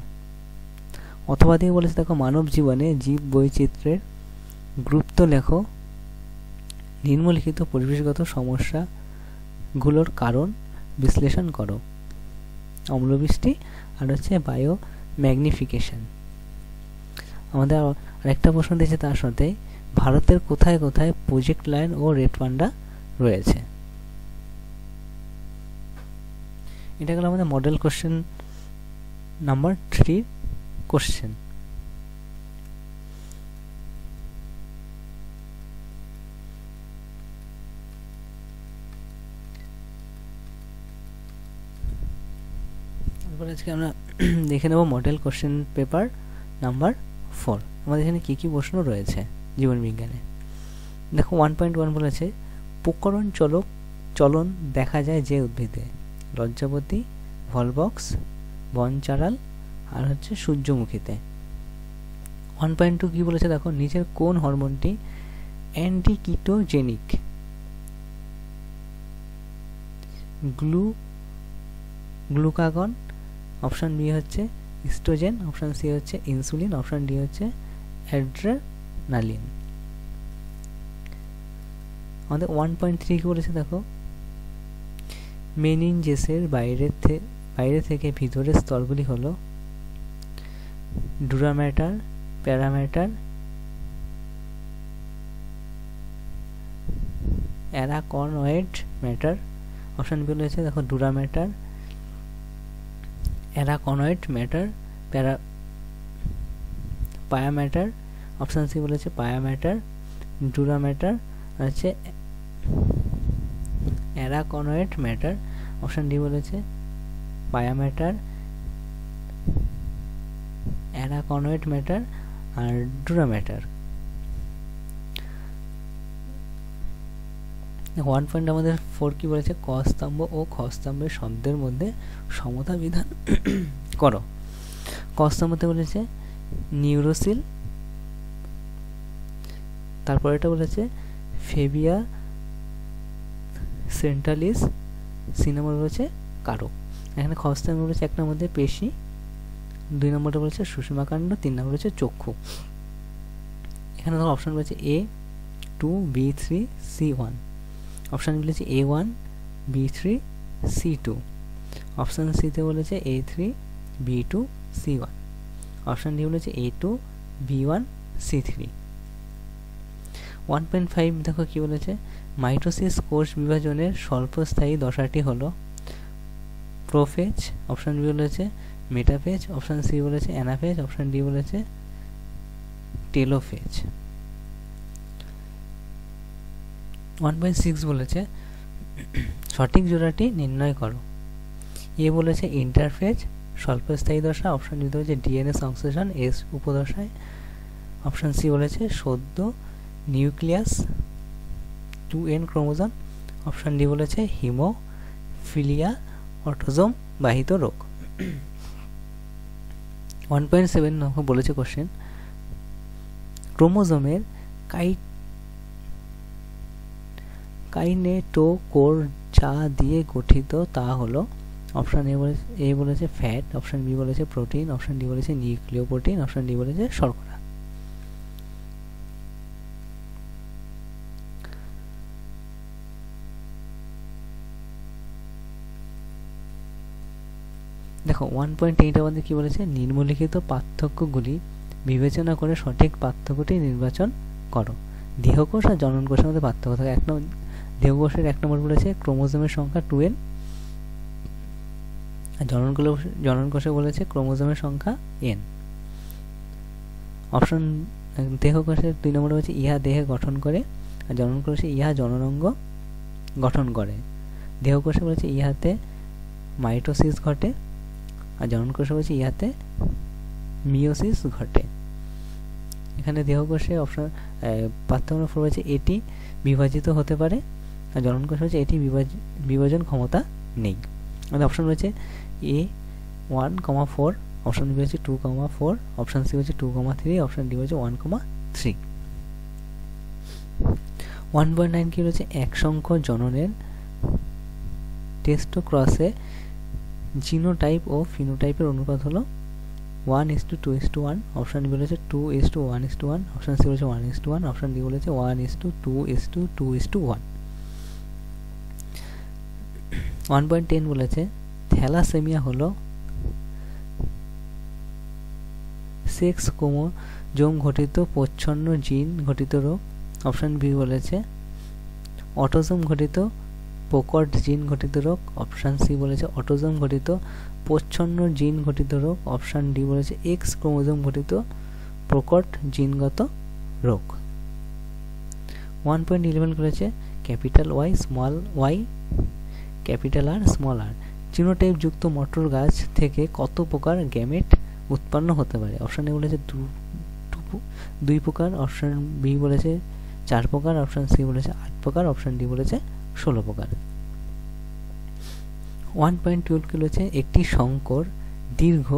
অথবা দিয়ে বলেছে দেখো, মানব জীবনে জীব বৈচিত্র্যের গুরুত্ব লেখো। নিম্নলিখিত পরিবেশগত সমস্যাগুলোর কারণ বিশ্লেষণ করো। অম্লবৃষ্টি আর হচ্ছে বায়ো ম্যাগনিফিকেশন। আমাদের আরেকটা প্রশ্ন দিয়েছে তার সাথে, ভারতের কোথায় কোথায় প্রজেক্ট লায়ন ও রেড পান্ডা রয়েছে। এটা গেল আমাদের মডেল কোশ্চেন নাম্বার 3 কোশ্চেন। এরপর আজকে আমরা দেখে নেব মডেল কোশ্চেন পেপার নাম্বার 4। আমাদের এখানে কি কি প্রশ্ন রয়েছে জীবন বিজ্ঞানে। দেখো 1.1 বলেছে, প্রকরণ চলন দেখা যায় যে উদ্ভিদে। লজ্জাবতী, ভলবক্স, বনচারাল আর হচ্ছে সূর্যমুখীতে। 1.2 কি বলেছে দেখো, নিচের কোন হরমোনটি অ্যান্টিকিটোজেনিক? গ্লুকাগন, অপশন বি হচ্ছে ইস্ট্রোজেন, অপশন সি হচ্ছে ইনসুলিন, অপশন ডি হচ্ছে অ্যাড্রেনালিন। আমাদের 1.3 কি বলেছে দেখো, মেনিনজেসের বাইরে থেকে ভিতরের স্তরগুলি হলো ডুরা ম্যাটার, প্যারাম্যাটার, অ্যারাকনয়েড ম্যাটার। অপশন বি রয়েছে দেখো, dura mater, arachnoid mater, pia mater. Option C বলেছে পায়া ম্যাটার, ডুরা ম্যাটার আর হচ্ছে অ্যারাকনয়েড ম্যাটার। অপশন ডি বলেছে পায়া ম্যাটার, অ্যারাকনয়েড ম্যাটার আর ডুরা ম্যাটার। 1 আমাদের 4 কি বলেছে, ক স্তম্ভ ও খ স্তম্ভের শব্দের মধ্যে সমতা বিধান করো। ক স্তম্ভতে বলেছে নিউরোসিল, তারপর এটা বলেছে ফেবিয়া সেন্ট্রালিস, সি নম্বর বলেছে কারক। এখানে খ স্তম্ভে বলেছে 1 নম্বর মধ্যে পেশি, 2 নম্বরটা বলেছে সুষমাকাণ্ড, 3 নম্বর হচ্ছে চক্ষু। এখানে ধরো অপশন বলেছে A2, B3, C1। অপশন বলেছে A1, B3, C2। অপশন সিতে বলেছে A3, B2, C1। Option D বলেছে A2, B1, C3। 1.5 দেখো কি বলেছে, মাইটোসিস কোষ বিভাজনের স্বল্পস্থায়ী দশাটি হলো প্রোফেজ। অপশন বি বলেছে মেটাফেজ, অপশন সি বলেছে অ্যানাফেজ, অপশন ডি বলেছে টেলোফেজ। 1.6 বলেছে সঠিক জোড়াটি নির্ণয় করো। এ বলেছে ইন্টারফেজ স্বল্পস্থায়ী দশা, অপশন ডি বলেছে ডিএনএ সংশ্লেষণ এস উপদশায়, অপশন সি বলেছে সদ্য nucleus 2n chromosome, option D বলেছে হিমোফিলিয়া অটোজোম বাহিত রোগ। 1.7 বলেছে কোশ্চেন, ক্রোমোজোমের কাইনেটোকোর যা দিয়ে গঠিত তা হলো। অপশন এ বলেছে ফ্যাট, অপশন বি বলেছে প্রোটিন, অপশন ডি বলেছে নিউক্লিওপ্রোটিন, অপশন ডি বলেছে শর্করা। দেখো 1.8 আমাদের কি বলেছে, নিম্নলিখিত পার্থক্যগুলি বিবেচনা করে সঠিক পার্থক্যটি নির্বাচন করো। দেহকোষ আর জনন কোষের মধ্যে পার্থক্য থাকে। দেহকোষের 1 নম্বর বলেছে ক্রোমোজোমের সংখ্যা 2n, আর জনন কোষে বলেছে ক্রোমোজোমের সংখ্যা n। অপশন দেহকোষের 2 নম্বর বলেছে ইহা দেহে গঠন করে, আর জনন কোষে ইহা জননাঙ্গ গঠন করে। দেহকোষে বলেছে ইহাতে মাইটোসিস ঘটে, আর জনন কোষে বলেছে ইহাতে মিওসিস ঘটে। এখানে দেহকোষে অপশন পার্থক্য বলেছে এটি বিভাজিত হতে পারে, আর জনন কোষে বলেছে এটি বিভাজন ক্ষমতা নেই। আমাদের অপশন রয়েছে এ 1,4, অপশন বি হচ্ছে 2,4, অপশন সি হচ্ছে 2,3, অপশন ডি হচ্ছে 1,3। 1.9 কি রয়েছে, এক সংখ্যক জননের টেস্টোক্রসে জিনোটাইপ ও ফিনোটাইপের অনুপাত হলো 1:2:1, অপশন বি বলেছে 2:1:1, অপশন সি বলেছে 1:1, অপশন ডি বলেছে 1:2:2:1। 1.10 বলেছে থ্যালাসেমিয়া হলো সেক্স ক্রোমোজোম ঘটিত প্রচ্ছন্ন জিন ঘটিত রোগ, অপশন বি বলেছে অটোজোম ঘটিত প্রকট জিন ঘটিত রোগ, অপশন সি বলেছে অটোজোম ঘটিত প্রচ্ছন্ন জিন ঘটিত রোগ, অপশন ডি বলেছে এক্স ক্রোমোজোম ঘটিত প্রকট জিনগত রোগ। 1.11 বলেছে capital Y small Y capital R small R genotype যুক্ত মটর গাছ থেকে কত প্রকার গ্যামেট উৎপন্ন হতে পারে। অপশন এ বলেছে 2 প্রকার, অপশন বি বলেছে 4 প্রকার, অপশন সি বলেছে 8 প্রকার, অপশন ডি বলেছে 16 প্রকার। 1.12 কি বলেছে একটি সংকর দীর্ঘ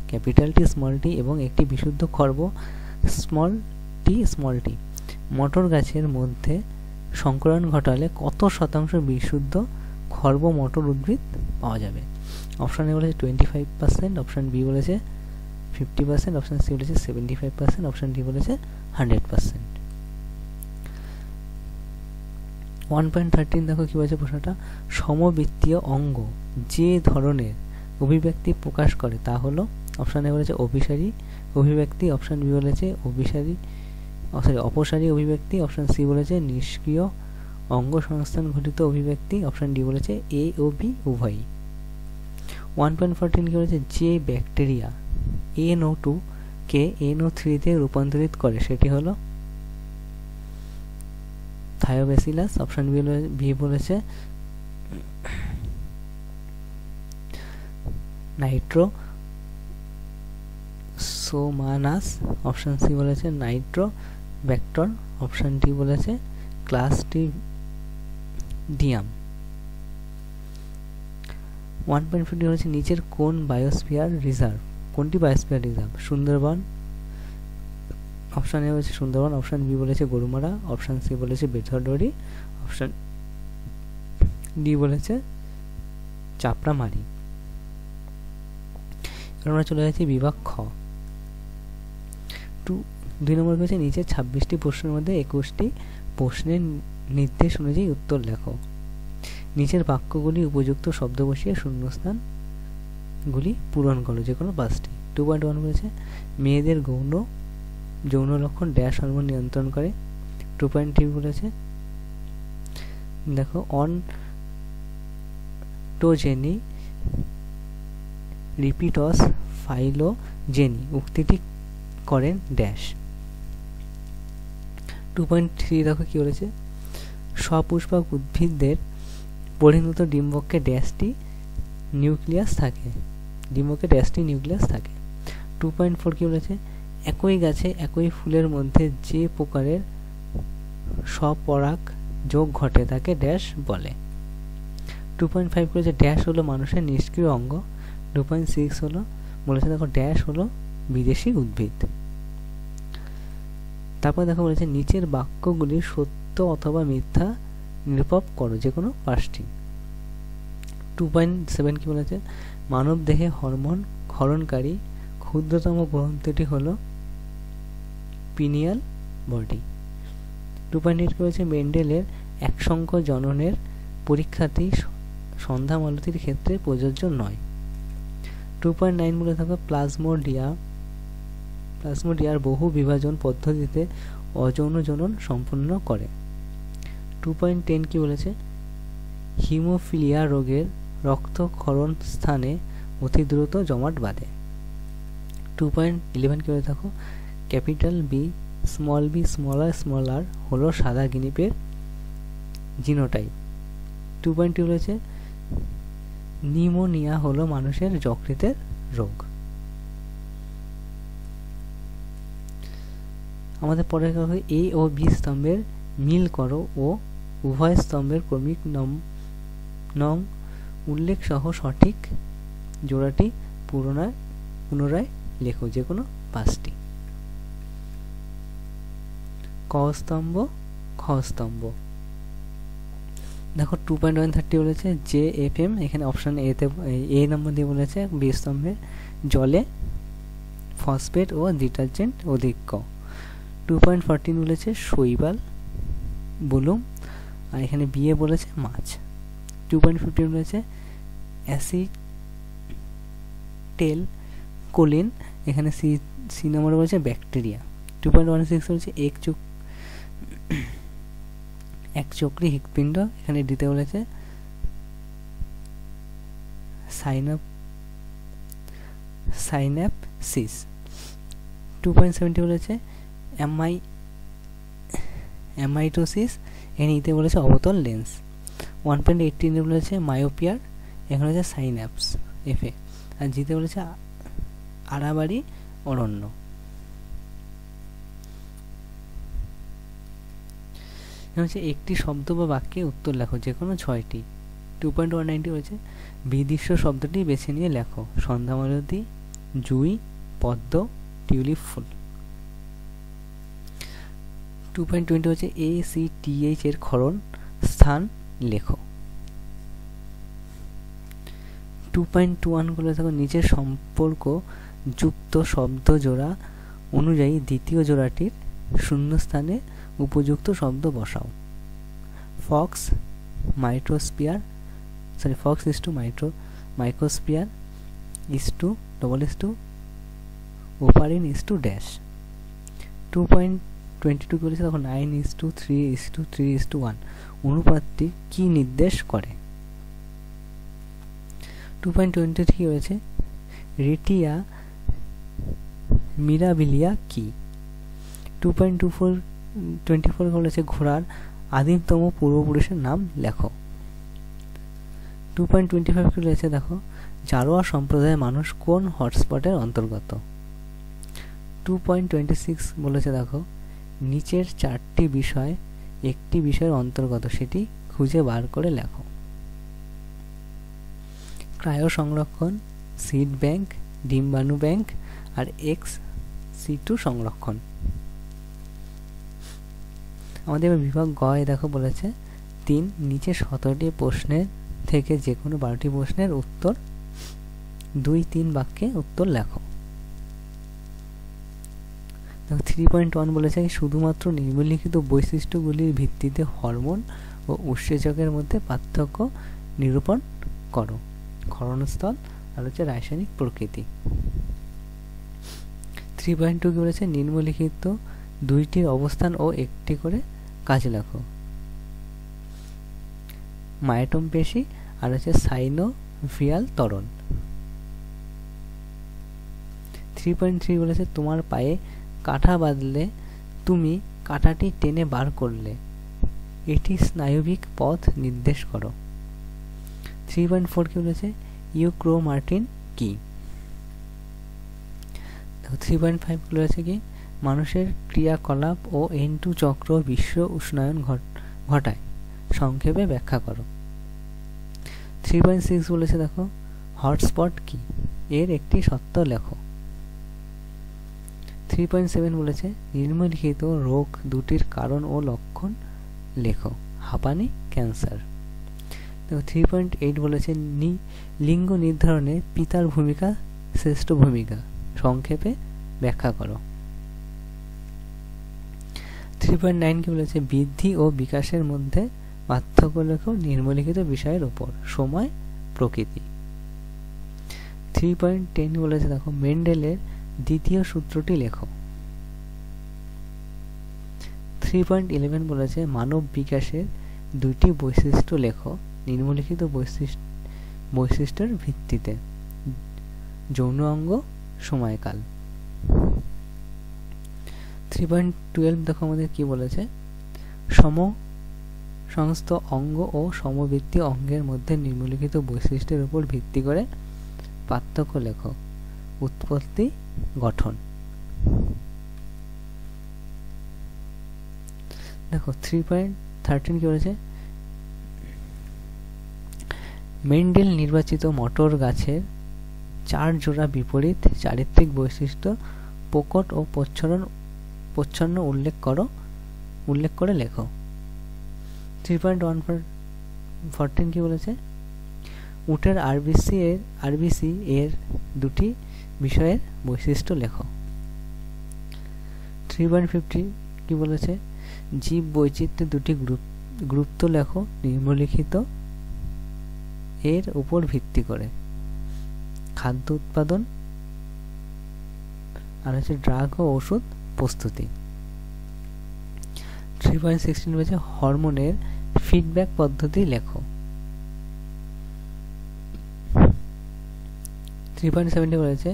ক্যাপিটাল টি স্মল টি এবং একটি বিশুদ্ধ খর্ব স্মল টি মটর গাছের মধ্যে সংকরণ ঘটালে কত শতাংশ বিশুদ্ধ খর্ব মটর উদ্ভিদ পাওয়া যাবে। অপশন এ বলেছে 25%, অপশন বি বলেছে 50%, অপশন সি বলেছে 75%, অপশন ডি বলেছে 100%। 1.13 দেখো কি বলেছে প্রশ্নটা, সমবৃত্তীয় অঙ্গ যে ধরনের অভিব্যক্তি প্রকাশ করে তা হলো, অপশন এ বলেছে অভিসারী অভিব্যক্তি, অপশন বি বলেছে অপসারী অভিব্যক্তি, অপশন সি বলেছে নিষ্ক্রিয় অঙ্গ সংস্থান ঘটিত অভিব্যক্তি, অপশন ডি বলেছে এ ও বি উভয়ই। 1.14 কি বলেছে যে ব্যাকটেরিয়া NO2 কে NO3 তে রূপান্তরিত করে সেটি হলো থায়োব্যাসিলাস, অপশন বি বলেছে নাইট্রোসোমানাস, অপশন সি বলেছে নাইট্রোব্যাক্টর, অপশন ডি বলেছে ক্লাস্ট্রিডিয়াম। 1.15 হচ্ছে নিচের কোন বায়োস্ফিয়ার রিজার্ভ, কোনটি biosphere reserve, Sundarban, option A বলেছে সুন্দরবন, অপশন বি বলেছে গরুমারা, অপশন সি বলেছে বেথরডরি, অপশন ডি বলেছে চাপড়ামারি। আমরা চলে যাচ্ছি বিভাগ খ। 2 নম্বর পেয়েছে নিচে 26টি প্রশ্নের মধ্যে 21টি প্রশ্নের নির্দেশ অনুযায়ী উত্তর লেখো। নিচের বাক্যগুলি উপযুক্ত শব্দ বসিয়ে শূন্যস্থানগুলি পূরণ করো, যে কোনো 5টি। 2.1 বলেছে মেয়েদের যৌন লক্ষণ ড্যাশ হরমোন নিয়ন্ত্রণ করে। 2.3 বলেছে দেখো অন্টোজেনি রিপিটস ফাইলোজেনি উক্তিটি করেন ড্যাশ। 2.3 দেখো কি বলেছে সপুষ্পক উদ্ভিদদের পরিণত ডিম্বকে ড্যাশটি নিউক্লিয়াস থাকে, ডিম্বকে ড্যাশটি নিউক্লিয়াস থাকে। 2.4 কি বলেছে একই গাছে একই ফুলের মধ্যে যে প্রকারের স্বপরাগ যোগ ঘটে তাকে ড্যাশ বলে। 2.5 বলেছে ড্যাশ হলো মানুষের নিষ্ক্রিয় অঙ্গ। 2.6 হলো বলেছে দেখো ড্যাশ হলো বিদেশি উদ্ভিদ। তারপর দেখো বলেছে নিচের বাক্যগুলি সত্য অথবা মিথ্যা নিরূপণ করো, যে কোনো 5টি। 2.7 কি বলেছে মানব দেহে হরমোন ক্ষরণকারী ক্ষুদ্রতম গ্রন্থিটি হলো পিনিয়াল বডি। 2.8 কি বলেছে মেন্ডেলের একসংখ্য জননের পরীক্ষাটি সন্ধ্যা মালতীর ক্ষেত্রে প্রযোজ্য নয়। 2.9 বলে থাকো প্লাজমোডিয়ার বহু বিভাজন পদ্ধতিতে অযৌন জনন সম্পন্ন করে। 2.10 কি বলেছে? হিমোফিলিয়া রোগের রক্তক্ষরণ স্থানে অতি দ্রুত জমাট বাঁধে। 2.11 কি বলে থাকো? ক্যাপিটাল বি স্মল আর হলো সাদা গিনিপের জিনোটাইপ। 2.2 বলেছে নিউমোনিয়া হলো মানুষের যকৃতের রোগ। আমাদের পরের কথা, এ ও বি স্তম্ভের মিল করো ও উভয় স্তম্ভের ক্রমিক নং উল্লেখ সহ সঠিক জোড়াটি পুনরায় লেখো, যে কোনো 5টি। ক স্তম্ভ, খ স্তম্ভ। দেখো 2.130 বলেছে জে এফ এম, এখানে অপশন এ নম্বর দিয়ে বলেছে বি স্তম্ভে জলে ফসফেট ও ডিটারজেন্ট অধিক ক। 2.14 বলেছে শৈবাল বুলুম, আর এখানে বিয়ে বলেছে মাছ। 2.15 বলেছে অ্যাসিটেল কোলিন, এখানে সি নম্বরে বলেছে ব্যাকটেরিয়া। 2.16 বলেছে একচক্রী হৃৎপিণ্ড, এখানে দিতে বলেছে সাইন্যাপসিস। 2.70 বলেছে অ্যামাইটোসিস, এখানে ইতে বলেছে অবতল লেন্স। 1.18 বলেছে মায়োপিয়ার, এখানে হচ্ছে সাইন্যাপস এফে, আর জিতে বলেছে আড়াবাড়ি অরণ্য। হচ্ছে একটি শব্দ বা বাক্যে উত্তর লেখো, যে কোনো 6টি। 2.190 হয়েছে বিদৃশ্য শব্দটি বেছে নিয়ে লেখো, সন্ধ্যামালতী, জুই, পদ্ম, টিউলিপ ফুল। 2.20 হচ্ছে ACTH এর ক্ষরণ স্থান লেখো। 2.21 গুলো দেখো নিচের সম্পর্ক যুক্ত শব্দ জোড়া অনুযায়ী দ্বিতীয় জোড়াটির শূন্যস্থানে উপযুক্ত শব্দ বসাও। Fox is to microsphere is to Oparin is to dash। 2.22 বলেছে তখন 9:3:3:1 অনুপাতটি কি নির্দেশ করে? 2.23 হয়েছে রেটিয়া মিরাবিলিয়া কি? 2.24 বলেছে ঘোড়ার আদিমতম পূর্বপুরুষের নাম লেখো। 2.25 বলেছে দেখো জারোয়া সম্প্রদায়ের মানুষ কোন হটস্পটের অন্তর্গত? 2.26 বলেছে দেখো নিচের 4টি বিষয় একটি বিষয়ের অন্তর্গত, সেটি খুঁজে বার করে লেখো। ক্রায়ো সংরক্ষণ, সিড ব্যাংক, ডিম্বাণু ব্যাংক, আর ex-situ সংরক্ষণ। আমাদের বিভাগ গয়ে দেখো বলেছে 3 নিচে 17টি প্রশ্নের থেকে যে কোনো 12টি প্রশ্নের উত্তর 2-3 বাক্যে উত্তর লেখো। 3.1 বলেছে শুধুমাত্র নিম্নলিখিত বৈশিষ্ট্যগুলির ভিত্তিতে হরমোন ও উৎসেচকের মধ্যে পার্থক্য নিরূপণ করো। ক্ষরণস্থল আর হচ্ছে রাসায়নিক প্রকৃতি। 3.2 বলেছে নিম্নলিখিত 2টির অবস্থান ও একটি করে কাজ লেখো। মায়োটম পেশি আর হচ্ছে সাইনোভিয়াল ত্বরণ। 3.3 বলেছে তোমার পায়ে কাঁটা বাঁধলে তুমি কাঁটাটি টেনে বার করলে, এটি স্নায়বিক পথ নির্দেশ করো। 3.4 কি বলেছে ইউক্রোমার্টিন কি? 3.5 বলেছে কি মানুষের ক্রিয়াকলাপ ও N2 চক্র বিশ্ব উষ্ণায়ন ঘটায়, সংক্ষেপে ব্যাখ্যা করো। 3.6 বলেছে দেখো হটস্পট কি, এর একটি সত্য লেখো। 3.7 বলেছে নিম্নলিখিত রোগ দুটির কারণ ও লক্ষণ লেখো। হাঁপানি, ক্যান্সার। দেখো 3.8 বলেছে লিঙ্গ নির্ধারণে পিতার ভূমিকা শ্রেষ্ঠ ভূমিকা, সংক্ষেপে ব্যাখ্যা করো। 3.9 কি বলেছে বৃদ্ধি ও বিকাশের মধ্যে পার্থক্য লেখো নিম্নলিখিত বিষয়ের উপর, সময়, প্রকৃতি। 3.10 বলেছে দেখো মেন্ডেলের দ্বিতীয় সূত্রটি লেখো। 3.11 বলেছে মানব বিকাশের দুইটি বৈশিষ্ট্য লেখো নিম্নলিখিত বৈশিষ্ট্যের ভিত্তিতে। যৌন অঙ্গ, সময়কাল। 3.12 দেখো আমাদের কি বলেছে, সমস্ত অঙ্গ ও সমবৃত্তি অঙ্গের মধ্যে নিম্নলিখিত বৈশিষ্ট্যের উপর ভিত্তি করে পার্থক্য লেখো। উৎপত্তি, গঠন। দেখো 3.13 কি বলেছে, মেন্ডেল নির্বাচিত মটর গাছের 4 জোড়া বিপরীত চারিত্রিক বৈশিষ্ট্য প্রকট ও প্রচ্ছন্ন উল্লেখ করে লেখো। 3.14 কি বলেছে, উটের আরবিসি এর দুটি বিষয়ের বৈশিষ্ট্য লেখো। 3.15 কি বলেছে, জীব বৈচিত্র্যের দুটি গুরুত্ব লেখো নিম্নলিখিত এর উপর ভিত্তি করে। খাদ্য উৎপাদন আর হচ্ছে ড্রাগ ও ওষুধ প্রস্তুতি। 3.16 বলেছে হরমোনের ফিডব্যাক পদ্ধতি লেখো। 3.17 বলেছে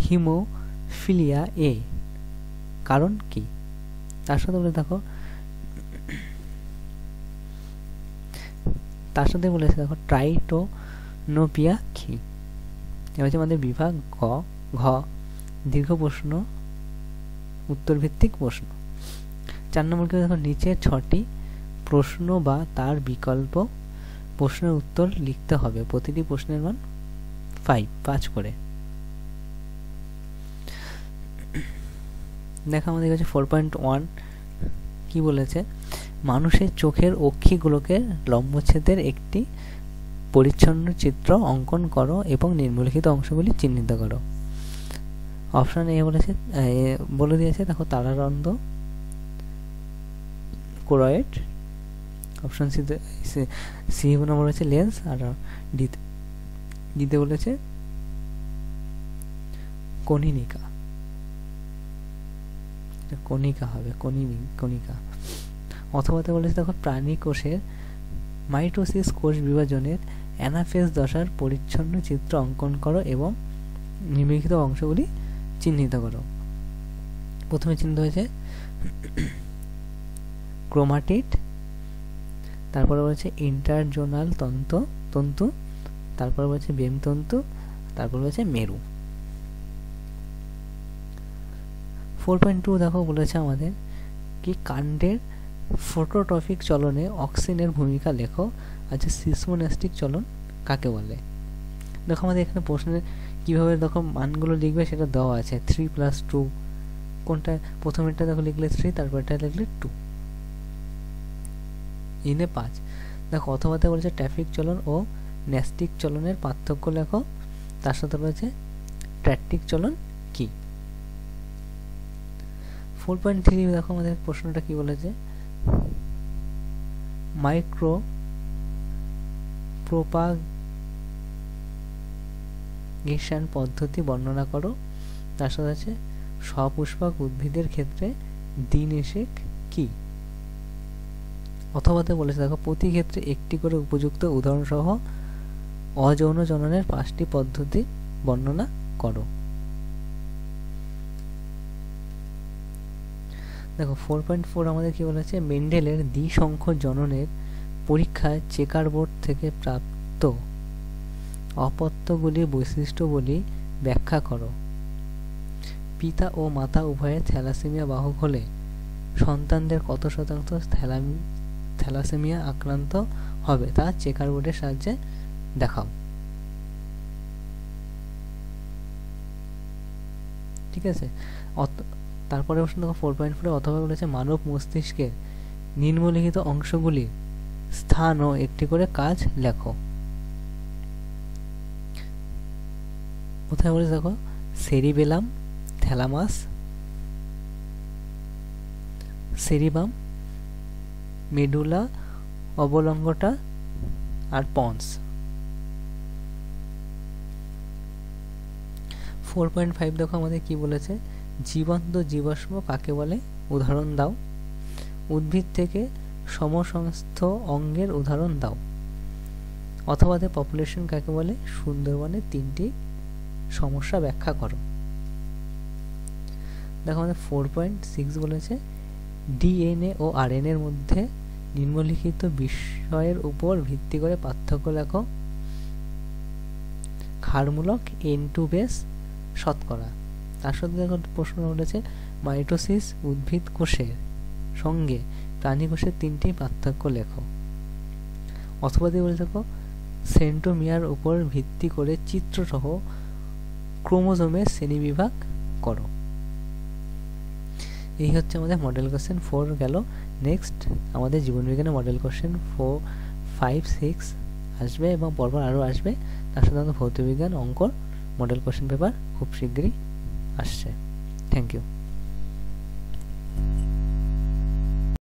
হিমোফিলিয়া এ কারণ কি। তার সাথে বলে দেখো ট্রাইটোনোপিয়া কি। এবার হচ্ছে আমাদের বিভাগ ঘ দীর্ঘ প্রশ্ন উত্তর ভিত্তিক প্রশ্ন। 4 নম্বর কি দেখো, নিচের 6টি প্রশ্ন বা তার বিকল্প প্রশ্নের উত্তর লিখতে হবে। প্রতিটি প্রশ্নের মান 5 করে। দেখো আমাদের কাছে 4.1 কি বলেছে, মানুষের চোখের অক্ষিগুলোকে লম্বচ্ছেদের একটি পরিচ্ছন্ন চিত্র অঙ্কন করো এবং নিম্নলিখিত অংশগুলি চিহ্নিত করো। অপশন এ বলেছে বলে দিয়েছে দেখো তারারন্ধ্র, কোরয়েড। অপশন সি নম্বর হচ্ছে লেন্স, আর ডিতে বলেছে কণিকা হবে কণিকা। অথবা বলেছে দেখো প্রাণী কোষের মাইটোসিস কোষ বিভাজনের অ্যানাফেজ দশার পরিচ্ছন্ন চিত্র অঙ্কন করো এবং নিম্নলিখিত অংশগুলি চিহ্নিত করো। প্রথমে চিহ্নিত হয়েছে ক্রোমাটিড, তারপরে বলেছে ইন্টারজোনাল তন্তু, তারপরে বলেছে বেমতন্তু, তারপর বলেছে মেরু। 4.2 দেখো বলেছে আমাদের কি কাণ্ডের ফটোট্রফিক চলনে অক্সিনের ভূমিকা লেখো। আচ্ছা সিসমোনাস্টিক চলন কাকে বলে। দেখো আমাদের এখানে প্রশ্নে কিভাবে দেখো মানগুলো লিখবে সেটা দেওয়া আছে। 3+2 কোনটা, প্রথমেরটা দেখো লিখলে 3, তারপরটা লিখলে 2, ইনে 5। দেখো অথবাতে বলেছে ট্রাফিক চলন ও ন্যাস্টিক চলনের পার্থক্য লেখো। তার সাথে রয়েছে ট্র্যাটিক চলন কি। 4.3 দেখো আমাদের প্রশ্নটা কি বলেছে, মাইক্রো প্রোপাগেশন পদ্ধতি বর্ণনা করো। তার সাথে আছে সপুষ্পক উদ্ভিদের ক্ষেত্রে দ্বিনিষেক কি। অথবাতে বলেছে দেখো প্রতি ক্ষেত্রে একটি করে উপযুক্ত উদাহরণ সহ অযৌন জননের 5টি পদ্ধতি বর্ণনা করো। দেখো 4.4 আমাদের কি বলেছে, মেন্ডেলের দ্বিসংখ্য জননের পরীক্ষায় চেকার বোর্ড থেকে প্রাপ্ত অপত্যগুলির বৈশিষ্ট্যগুলি ব্যাখ্যা করো। পিতা ও মাতা উভয়ে থ্যালাসেমিয়া বাহক হলে সন্তানদের কত শতাংশ থ্যালাসেমিয়া আক্রান্ত হবে তা চেকার বোর্ডের সাহায্যে দেখাও। ঠিক আছে। তারপরে প্রশ্ন দেখো 4.4 অথবা বলেছে মানব মস্তিষ্কের নিম্নলিখিত অংশগুলির স্থান ও একটি করে কাজ লেখো। কোথায় বলেছে দেখো সেরিবেলাম, থ্যালামাস, সেরিবাম, মেডুলা অবলঙ্গটা আর পন্স। 4.5 দেখো আমাদের কি বলেছে, জীবন্ত জীবাশ্ম কাকে বলে, উদাহরণ দাও। উদ্ভিদ থেকে সমসংস্থ অঙ্গের উদাহরণ দাও। অথবা পপুলেশন কাকে বলে, সুন্দরবনের 3টি সমস্যা ব্যাখ্যা করো। দেখো আমাদের 4.6 বলেছে, ডিএনএ ও আরএনএ এর মধ্যে নিম্নলিখিত বিষয়ের উপর ভিত্তি করে পার্থক্য লেখো। ক্ষারমূলক N2 বেস শতকরা। তার সাথে দেখো প্রশ্ন বলেছে, মাইটোসিস উদ্ভিদ কোষের সঙ্গে প্রাণী কোষের 3টি পার্থক্য লেখো। অথবা বলে দেখো, সেন্ট্রোমিয়ার উপর ভিত্তি করে চিত্রসহ ক্রোমোজোমের শ্রেণীবিভাগ করো। এই হচ্ছে আমাদের মডেল কোশ্চেন 4 গেল। নেক্সট আমাদের জীবনবিজ্ঞানের মডেল কোশ্চেন 4, 5, 6 আসবে এবং পরপর আরও আসবে। তার সাথে আমাদের ভৌতবিজ্ঞান অঙ্কর মডেল কোশ্চেন পেপার খুব শীঘ্রই আসছে। Thank you.